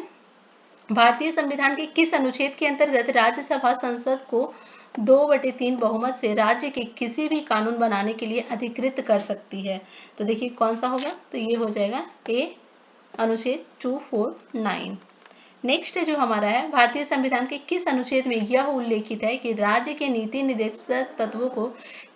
भारतीय संविधान के किस अनुच्छेद के अंतर्गत राज्यसभा संसद को 2/3 बहुमत से राज्य के किसी भी कानून बनाने के लिए अधिकृत कर सकती है? तो देखिए कौन सा होगा, तो ये हो जाएगा ए, अनुच्छेद 249। नेक्स्ट जो हमारा है, भारतीय संविधान के किस अनुच्छेद में यह उल्लेखित है कि राज्य के नीति निर्देशक तत्वों को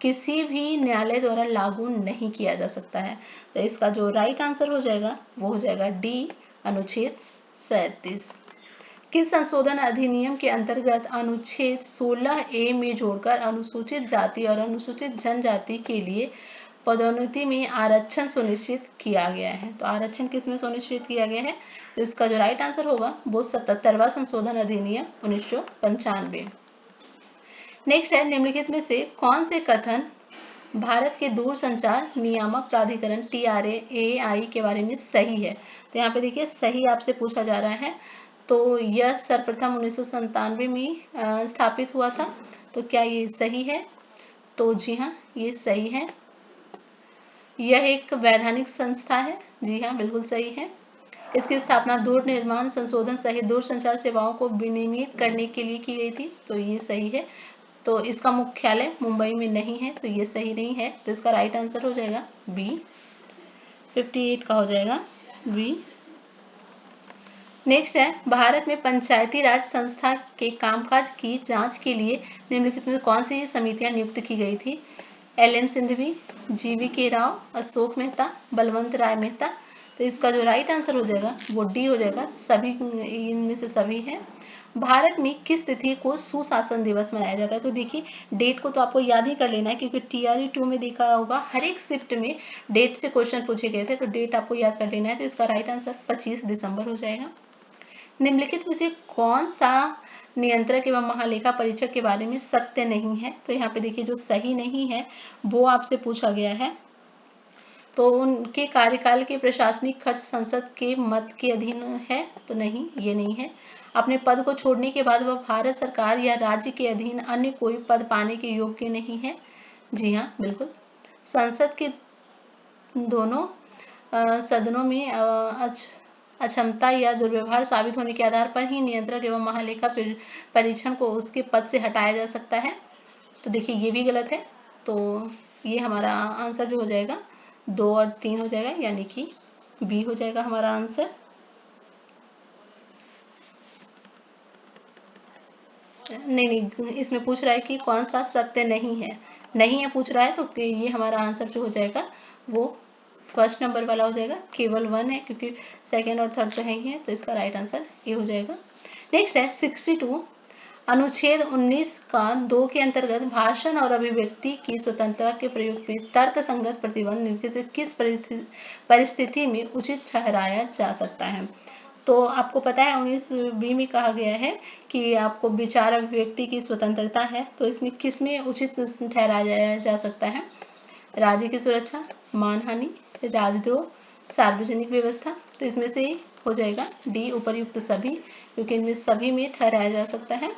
किसी भी न्यायालय द्वारा लागू नहीं किया जा सकता है? तो इसका जो राइट आंसर हो जाएगा वो हो जाएगा डी, अनुच्छेद 37। किस संशोधन अधिनियम के अंतर्गत अनुच्छेद 16A में जोड़कर अनुसूचित जाति और अनुसूचित जनजाति के लिए पदोन्नति में आरक्षण सुनिश्चित किया गया है। तो आरक्षण किस में सुनिश्चित किया गया है? तो इसका जो राइट आंसर होगा वो 77वां संशोधन अधिनियम 1995। नेक्स्ट है, निम्नलिखित में से कौन से कथन भारत के दूरसंचार नियामक प्राधिकरण TRAI के बारे में सही है? तो यहाँ पे देखिए सही आपसे पूछा जा रहा है। तो यह सर्वप्रथम 1997 में स्थापित हुआ था। तो क्या ये सही है? तो जी हाँ, ये सही है। यह एक वैधानिक संस्था है। जी हाँ, बिल्कुल सही है। इसकी स्थापना दूर निर्माण संशोधन सहित दूरसंचार सेवाओं को विनियमित करने के लिए की गई थी। तो ये सही है। तो इसका मुख्यालय मुंबई में नहीं है, तो ये सही नहीं है। तो इसका राइट आंसर हो जाएगा बी, 58 का हो जाएगा बी। नेक्स्ट है, भारत में पंचायती राज संस्था के कामकाज की जांच के लिए निम्नलिखित में कौन सी समितियां नियुक्त की गई थी? LM सिंघवी, GVK राव, अशोक मेहता, बलवंत राय मेहता। तो इसका जो राइट आंसर हो जाएगा वो डी हो जाएगा। सभी इनमें से सभी है। भारत में किस तिथि को सुशासन दिवस मनाया जाता है? तो देखिए डेट को तो आपको याद ही कर लेना है, क्योंकि TRE 2 में देखा होगा हर एक शिफ्ट में डेट से क्वेश्चन पूछे गए थे। तो डेट आपको याद कर लेना है। तो इसका राइट आंसर 25 दिसंबर हो जाएगा। निम्नलिखित में से कौन सा नियंत्रक एवं महालेखा परीक्षक के बारे में सत्य नहीं है? तो यहाँ पे देखिए जो सही नहीं है वो आपसे पूछा गया है। तो उनके कार्यकाल के प्रशासनिक खर्च संसद के मत के अधीन है? तो नहीं, ये नहीं है। अपने पद को छोड़ने के बाद वह भारत सरकार या राज्य के अधीन अन्य कोई पद पाने के योग्य नहीं है? जी हाँ, बिल्कुल। संसद के दोनों सदनों में अक्षमता या दुर्व्यवहार साबित होने के आधार पर ही नियंत्रक एवं महालेखा परीक्षण को उसके पद से हटाया जा सकता है। तो देखिए ये भी गलत है। तो ये हमारा आंसर जो हो जाएगा 2 और 3 हो जाएगा, यानी कि बी हो जाएगा हमारा आंसर। नहीं, इसमें पूछ रहा है कि कौन सा सत्य नहीं है। नहीं है पूछ रहा है, तो ये हमारा आंसर जो हो जाएगा वो फर्स्ट नंबर वाला हो जाएगा। केवल 1 है, क्योंकि सेकेंड और थर्ड तो है ही है। तो इसका राइट आंसर ये हो जाएगा। नेक्स्ट है 62, अनुच्छेद 19 का 2 के अंतर्गत भाषण और अभिव्यक्ति की स्वतंत्रता के प्रयोग पर तर्क संगत प्रतिबंध निम्नलिखित किस परिस्थिति में उचित ठहराया जा सकता है? तो आपको पता है 19B में कहा गया है कि आपको विचार अभिव्यक्ति की स्वतंत्रता है। तो इसमें किस में उचित ठहराया जा सकता है? राज्य की सुरक्षा, मानहानि, राजद्रोह, सार्वजनिक व्यवस्था। तो इसमें से हो जाएगा डी, उपर्युक्त सभी, क्योंकि इनमें सभी में ठहराया जा सकता है।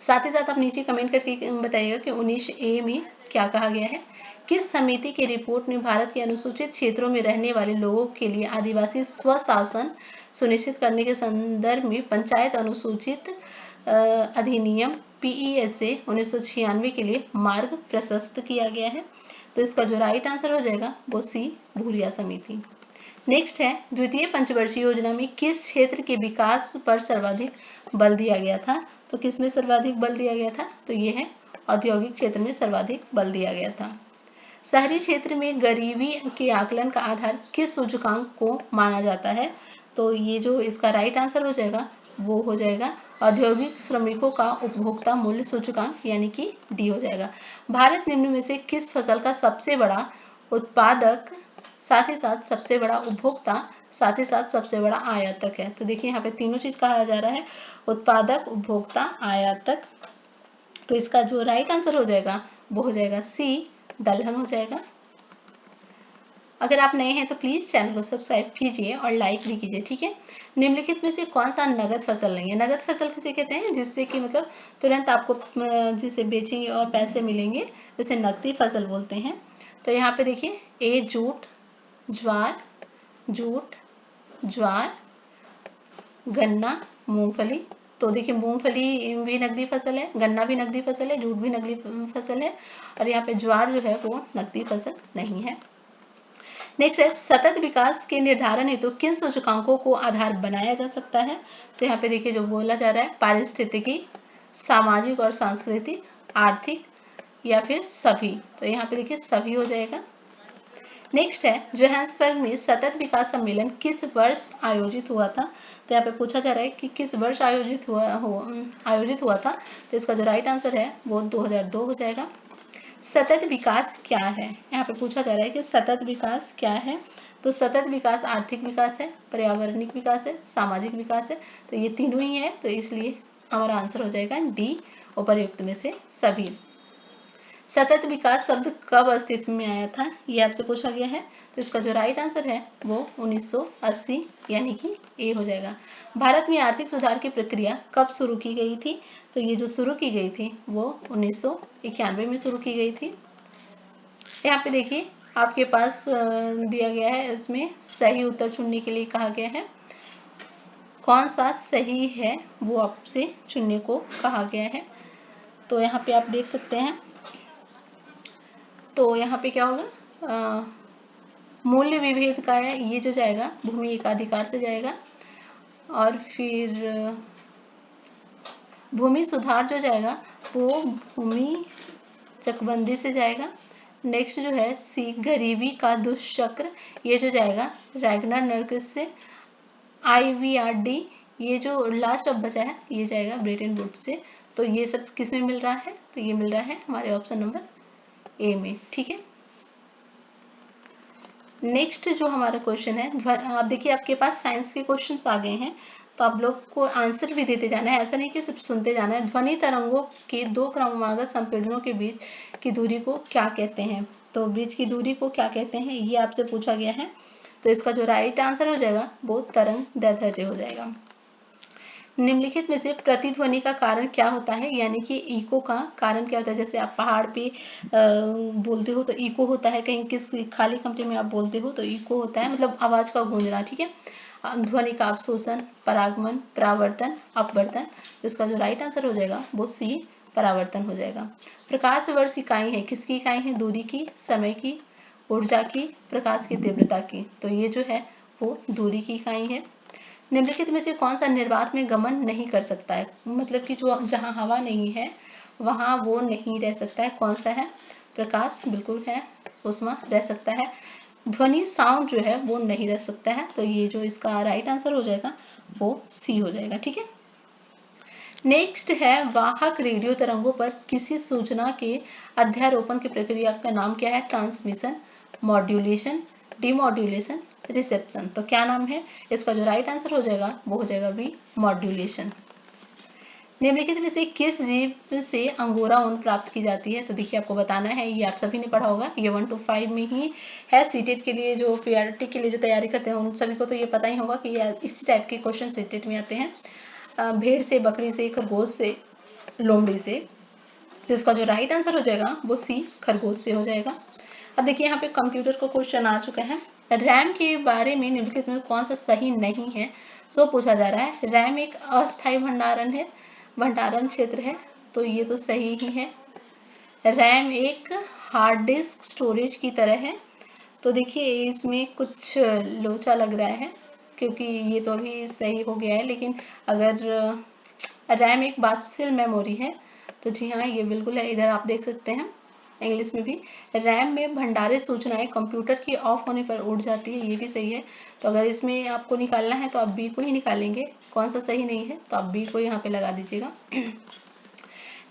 साथ ही साथ आप नीचे कमेंट करके बताइएगा कि 19A में क्या कहा गया है। किस समिति की रिपोर्ट ने भारत के अनुसूचित क्षेत्रों में रहने वाले लोगों के लिए आदिवासी स्वशासन सुनिश्चित करने के संदर्भ में पंचायत अनुसूचित अधिनियम PESA 1996 के लिए मार्ग प्रशस्त किया गया है? तो इसका जो राइट आंसर हो जाएगा वो सी, भूरिया समिति। नेक्स्ट है, द्वितीय पंचवर्षीय योजना में किस क्षेत्र के विकास पर सर्वाधिक बल दिया गया था? तो किस में सर्वाधिक बल दिया गया था? तो ये है औद्योगिक क्षेत्र में सर्वाधिक बल दिया गया था। शहरी क्षेत्र में गरीबी के आकलन का आधार किस सूचकांक को माना जाता है? तो ये जो इसका राइट आंसर हो जाएगा वो हो जाएगा औद्योगिक श्रमिकों का उपभोक्ता मूल्य सूचकांक, यानी कि डी हो जाएगा। भारत निम्न में से किस फसल का सबसे बड़ा उत्पादक, साथ ही साथ सबसे बड़ा उपभोक्ता, साथ ही साथ सबसे बड़ा आयातक है? तो देखिए यहाँ पे तीनों चीज कहा जा रहा है, उत्पादक, उपभोक्ता, आयातक। तो इसका जो राइट आंसर हो जाएगा वो हो जाएगा सी, दलहन हो जाएगा। अगर आप नए हैं तो प्लीज चैनल को सब्सक्राइब कीजिए और लाइक भी कीजिए, ठीक है। निम्नलिखित में से कौन सा नगद फसल नहीं है? नगद फसल किसे कहते हैं? जिससे कि मतलब तुरंत आपको जिसे बेचेंगे और पैसे मिलेंगे, उसे नकदी फसल बोलते हैं। तो यहाँ पे देखिए ए, जूट, ज्वार, गन्ना, मूंगफली। तो देखिए मूंगफली भी नकदी फसल है, गन्ना भी नकदी फसल है, जूट भी नकदी फसल है, और यहाँ पे ज्वार जो है वो नकदी फसल नहीं है। नेक्स्ट है, सतत विकास के निर्धारण हेतु तो किन सूचकांकों को आधार बनाया जा सकता है? तो यहाँ पे देखिए जो बोला जा रहा है पारिस्थितिकी, सामाजिक और सांस्कृतिक, आर्थिक, या फिर सभी। तो यहाँ पे देखिए सभी हो जाएगा। नेक्स्ट है, जोहान्सबर्ग में सतत विकास सम्मेलन किस वर्ष आयोजित हुआ था? तो यहाँ पे पूछा जा रहा है कि किस वर्ष आयोजित हुआ था। तो इसका जो राइट आंसर है वो 2002 हो जाएगा। सतत विकास क्या है, यहाँ पे पूछा जा रहा है कि सतत विकास क्या है। तो सतत विकास आर्थिक विकास है, पर्यावरणिक विकास है, सामाजिक विकास है। तो ये तीनों ही है, तो इसलिए हमारा आंसर हो जाएगा डी, उपर्युक्त में से सभी। सतत विकास शब्द कब अस्तित्व में आया था, ये आपसे पूछा गया है। तो इसका जो राइट आंसर है वो 1980 यानी कि ए हो जाएगा। भारत में आर्थिक सुधार की प्रक्रिया कब शुरू की गई थी, तो ये जो शुरू की गई थी वो 1991 में शुरू की गई थी। यहाँ पे देखिए आपके पास दिया गया है, इसमें सही उत्तर चुनने के लिए कहा गया है। कौन सा सही है वो आपसे चुनने को कहा गया है। तो यहाँ पे आप देख सकते हैं, तो यहाँ पे क्या होगा, मूल्य विभेद का है, ये जो जाएगा भूमि एकाधिकार से जाएगा। और फिर भूमि सुधार जो जाएगा वो भूमि चकबंदी से जाएगा। नेक्स्ट जो है सी, गरीबी का दुष्चक्र, ये जो जाएगा रैगनर नर्गिस से। IVRD, ये जो लास्ट अब बचा है ये जाएगा ब्रेटन वुड्स से। तो ये सब किस में मिल रहा है, तो ये मिल रहा है हमारे ऑप्शन नंबर ए में, ठीक है। नेक्स्ट जो हमारा क्वेश्चन है, आप देखिए आपके पास साइंस के क्वेश्चंस आ गए हैं, तो आप लोग को आंसर भी देते जाना है, ऐसा नहीं कि सिर्फ सुनते जाना है। ध्वनि तरंगों के दो क्रमवार संपीड़नों के बीच की दूरी को क्या कहते हैं, तो बीच की दूरी को क्या कहते हैं, ये आपसे पूछा गया है। तो इसका जो राइट आंसर हो जाएगा वो तरंग दैर्ध्य हो जाएगा। निम्नलिखित में से प्रतिध्वनि का कारण क्या होता है, यानी कि इको का कारण क्या होता है। जैसे आप पहाड़ पे बोलते हो तो इको होता है, कहीं किस खाली कमरे में आप बोलते हो तो इको होता है, मतलब आवाज का गूंजना, ठीक है। ध्वनि का अवशोषण, परागमन, परावर्तन, अपवर्तन। तो इसका जो राइट आंसर हो जाएगा वो सी, परावर्तन हो जाएगा। प्रकाश वर्ष इकाई है, किसकी इकाई है, दूरी की, समय की, ऊर्जा की, प्रकाश की तीव्रता की। तो ये जो है वो दूरी की इकाई है। निम्नलिखित में से कौन सा निर्वात में गमन नहीं कर सकता है, मतलब कि जो जहाँ हवा नहीं है वहाँ वो नहीं रह सकता है, कौन सा है, प्रकाश बिल्कुल है, ऊष्मा रह सकता है, ध्वनि साउंड जो है वो नहीं रह सकता है। तो ये जो इसका राइट आंसर हो जाएगा वो सी हो जाएगा, ठीक है। नेक्स्ट है वाहक रेडियो तरंगों पर किसी सूचना के अध्यारोपण की प्रक्रिया का नाम क्या है, ट्रांसमिशन, मॉड्यूलेशन, डिमॉड्यूलेशन, रिसेप्शन। तो क्या नाम है, इसका जो राइट आंसर हो जाएगा वो हो जाएगा बी, मॉड्यूलेशन। निम्नलिखित में से किस जीव से अंगोरा ऊन प्राप्त की जाती है, तो देखिए आपको बताना है, ये आप सभी ने पढ़ा होगा, ये 1 to 5 में ही है। सीटेट के लिए जो पीआरटी के लिए जो तैयारी करते हैं उन सभी को तो ये पता ही होगा कि इसी टाइप के क्वेश्चन सीटेट में आते हैं। भेड़ से, बकरी से, खरगोश से, लोमड़ी से। तो इसका जो राइट आंसर हो जाएगा वो सी, खरगोश से हो जाएगा। अब देखिए यहाँ पे कंप्यूटर का क्वेश्चन आ चुका है। रैम के बारे में निम्नलिखित में कौन सा सही नहीं है, सो पूछा जा रहा है। रैम एक अस्थायी भंडारण क्षेत्र है, तो ये तो सही ही है। रैम एक हार्ड डिस्क स्टोरेज की तरह है, तो देखिए इसमें कुछ लोचा लग रहा है क्योंकि ये तो अभी सही हो गया है, लेकिन अगर रैम एक वाष्पशील मेमोरी है तो जी हाँ ये बिल्कुल है। इधर आप देख सकते हैं इंग्लिश में भी, रैम में भंडारित सूचनाएं कंप्यूटर की ऑफ होने पर उड़ जाती है, ये भी सही है। तो अगर इसमें आपको निकालना है तो आप बी को ही निकालेंगे, कौन सा सही नहीं है तो आप बी को यहाँ पे लगा दीजिएगा।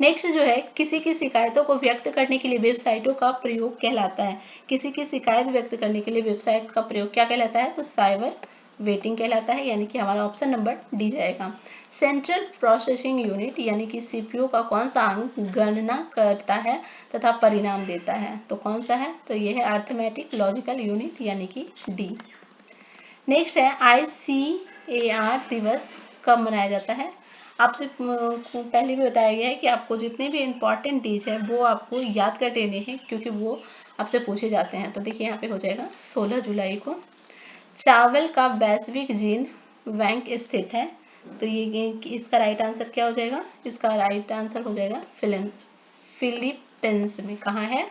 नेक्स्ट जो है किसी की शिकायतों को व्यक्त करने के लिए वेबसाइटों का प्रयोग कहलाता है। किसी की शिकायत व्यक्त करने के लिए वेबसाइट का प्रयोग क्या कहलाता है, तो साइबर वेटिंग कहलाता है, यानी कि हमारा ऑप्शन नंबर डी जाएगा। सेंट्रल प्रोसेसिंग यूनिट यानी कि सीपीयू का कौन सा अंग गणना करता है तथा परिणाम देता है, तो कौन सा है, तो यह है अर्थमेटिक लॉजिकल यूनिट यानी कि डी। नेक्स्ट है ICAR दिवस कब मनाया जाता है। आपसे पहले भी बताया गया है कि आपको जितने भी इम्पोर्टेंट डेज है वो आपको याद कर लेने हैं क्योंकि वो आपसे पूछे जाते हैं। तो देखिए यहाँ पे हो जाएगा 16 जुलाई को। चावल का वैश्विक जीन बैंक स्थित है, तो ये इसका राइट आंसर क्या हो जाएगा, इसका राइट आंसर हो जाएगा फिलीपींस में। कहाँ है,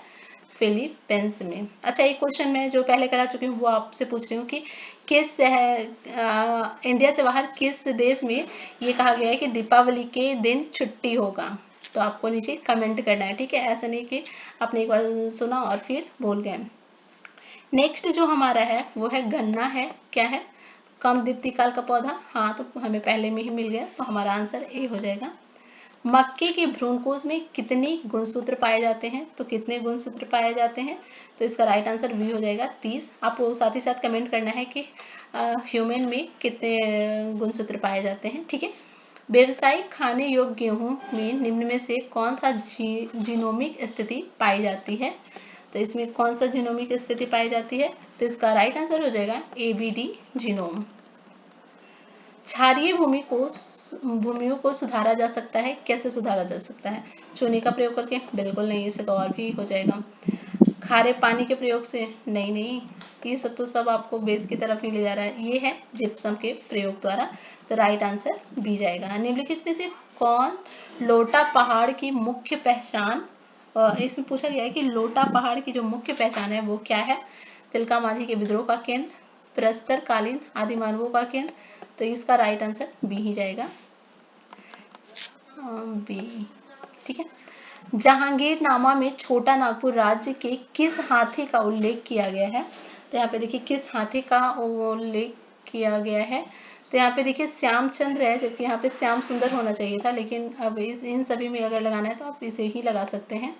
फिलीपींस में। अच्छा एक क्वेश्चन मैं जो पहले करा चुकी हूँ वो आपसे पूछ रही हूँ कि किस इंडिया से बाहर किस देश में ये कहा गया है कि दीपावली के दिन छुट्टी होगा, तो आपको नीचे कमेंट करना है, ठीक है। ऐसा नहीं कि आपने एक बार सुना और फिर भूल गए। नेक्स्ट जो हमारा है वो है गन्ना है, क्या है, कम दीप्ति काल का पौधा, हाँ तो हमें पहले में ही मिल गया, तो हमारा आंसर ए हो जाएगा। मक्के के भ्रूणकोश में कितने गुणसूत्र पाए जाते हैं? तो कितने गुणसूत्र पाए जाते हैं? तो इसका राइट आंसर बी हो जाएगा 30। आपको साथ ही साथ कमेंट करना है कि ह्यूमन में कितने गुणसूत्र पाए जाते हैं, ठीक है। व्यावसायिक खाने योग्य गेहूं में निम्न में से कौन सा जीनोमिक स्थिति पाई जाती है? तो इसमें कौन सा जीनोमिक स्थिति पाई जाती है? तो इसका राइट आंसर हो जाएगा ABD जीनोम। क्षारीय भूमियों को सुधारा जा सकता है। कैसे सुधारा जा सकता है? चूने का प्रयोग करके? बिल्कुल नहीं, इससे तो और भी हो जाएगा। खारे पानी के प्रयोग से? नहीं नहीं, ये सब तो सब आपको बेस की तरफ ही ले जा रहा है। ये है जिप्सम के प्रयोग द्वारा। तो राइट आंसर बी जाएगा। निम्नलिखित में से कौन लोटा पहाड़ की मुख्य पहचान, इसमें पूछा गया है कि लोटा पहाड़ की जो मुख्य पहचान है वो क्या है? तिलका मांझी के विद्रोह का केंद्र, प्रस्तर कालीन आदि मानवों का केंद्र। तो इसका राइट आंसर बी ही जाएगा, बी, ठीक है। जहांगीरनामा में छोटा नागपुर राज्य के किस हाथी का उल्लेख किया गया है? तो यहाँ पे देखिए किस हाथी का उल्लेख किया गया है। तो यहाँ पे देखिए श्यामचंद्र है, जबकि यहाँ पे श्याम सुंदर होना चाहिए था, लेकिन अब इन सभी में अगर लगाना है तो आप इसे ही लगा सकते हैं।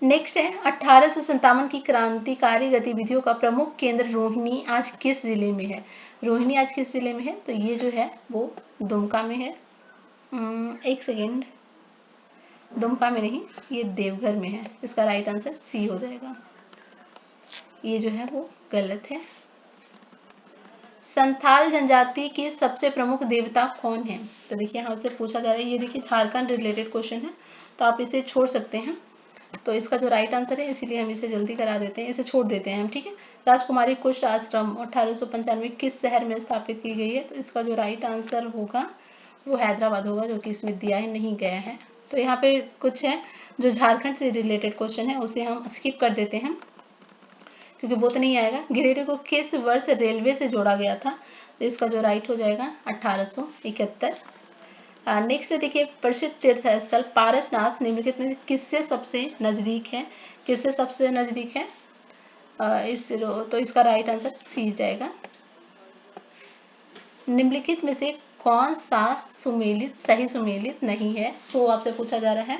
नेक्स्ट है 1857 की क्रांतिकारी गतिविधियों का प्रमुख केंद्र रोहिणी आज किस जिले में है? रोहिणी आज किस जिले में है? तो ये जो है वो दुमका में है। एक सेकेंड, दुमका में नहीं, ये देवघर में है। इसका राइट आंसर सी हो जाएगा। ये जो है वो गलत है। संथाल जनजाति के सबसे प्रमुख देवता कौन है? तो देखिए यहाँ से पूछा जा रहा है, ये देखिए झारखंड रिलेटेड क्वेश्चन है, तो आप इसे छोड़ सकते हैं। तो इसका जो राइट आंसर है, इसीलिए हम इसे जल्दी करा देते हैं, इसे छोड़ देते हैं हम, ठीक है। राजकुमारी कुष्ठ आश्रम 1895 किस शहर में स्थापित की गई है? तो इसका जो राइट आंसर होगा वो हैदराबाद होगा, जो कि इसमें दिया है नहीं गया है। तो यहाँ पे कुछ है जो झारखंड से रिलेटेड क्वेश्चन है, उसे हम स्किप कर देते हैं क्योंकि वो तो नहीं आएगा। गिरिडीह को किस वर्ष रेलवे से जोड़ा गया था? तो इसका जो राइट हो जाएगा 1871। नेक्स्ट देखिए प्रसिद्ध तीर्थ स्थल पारसनाथ निम्नलिखित में किससे सबसे नजदीक है? किससे सबसे नजदीक है? तो इसका राइट आंसर सी जाएगा। निम्नलिखित में से कौन सा सुमेलित सही सुमेलित नहीं है? सो आपसे पूछा जा रहा है।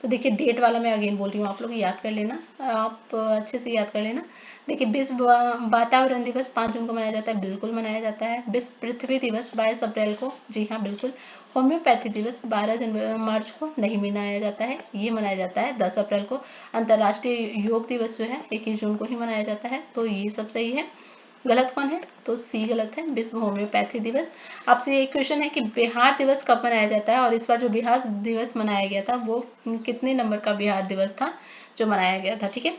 तो देखिए डेट वाला मैं अगेन बोल रही हूँ, आप लोग याद कर लेना, आप अच्छे से याद कर लेना। देखिए विश्व वातावरण दिवस 5 जून को मनाया जाता है, बिल्कुल मनाया जाता है। विश्व पृथ्वी दिवस 22 अप्रैल को, जी हाँ बिल्कुल। होम्योपैथी दिवस 12 मार्च को नहीं मनाया जाता है, ये मनाया जाता है 10 अप्रैल को। अंतर्राष्ट्रीय योग दिवस जो है 21 जून को ही मनाया जाता है। तो ये सब सही है। गलत कौन है? तो सी गलत है, विश्व होम्योपैथी दिवस। आपसे एक क्वेश्चन है कि बिहार दिवस कब मनाया जाता है, और इस बार जो बिहार दिवस मनाया गया था वो कितने नंबर का बिहार दिवस था जो मनाया गया था, ठीक है।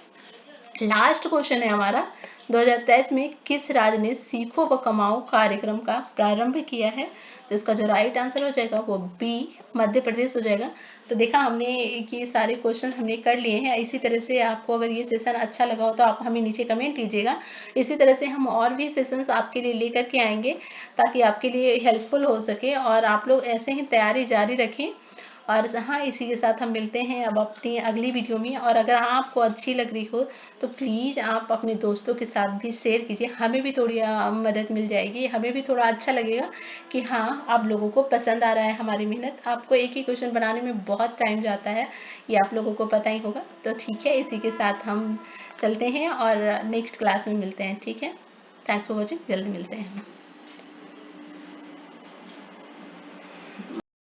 लास्ट क्वेश्चन है हमारा, 2023 में किस राज्य ने सीखो व कमाओ कार्यक्रम का प्रारंभ किया है? तो इसका जो राइट आंसर हो जाएगा वो बी, मध्य प्रदेश हो जाएगा। तो देखा हमने ये सारे क्वेश्चन हमने कर लिए हैं। इसी तरह से आपको अगर ये सेशन अच्छा लगा हो तो आप हमें नीचे कमेंट कीजिएगा। इसी तरह से हम और भी सेशंस आपके लिए लेकर के आएंगे ताकि आपके लिए हेल्पफुल हो सके, और आप लोग ऐसे ही तैयारी जारी रखें। और हाँ, इसी के साथ हम मिलते हैं अब अपनी अगली वीडियो में। और अगर आपको अच्छी लग रही हो तो प्लीज़ आप अपने दोस्तों के साथ भी शेयर कीजिए, हमें भी थोड़ी मदद मिल जाएगी, हमें भी थोड़ा अच्छा लगेगा कि हाँ आप लोगों को पसंद आ रहा है हमारी मेहनत। आपको एक ही क्वेश्चन बनाने में बहुत टाइम जाता है, ये आप लोगों को पता ही होगा। तो ठीक है, इसी के साथ हम चलते हैं और नेक्स्ट क्लास में मिलते हैं, ठीक है। थैंक्स फॉर वॉचिंग, जल्दी मिलते हैं।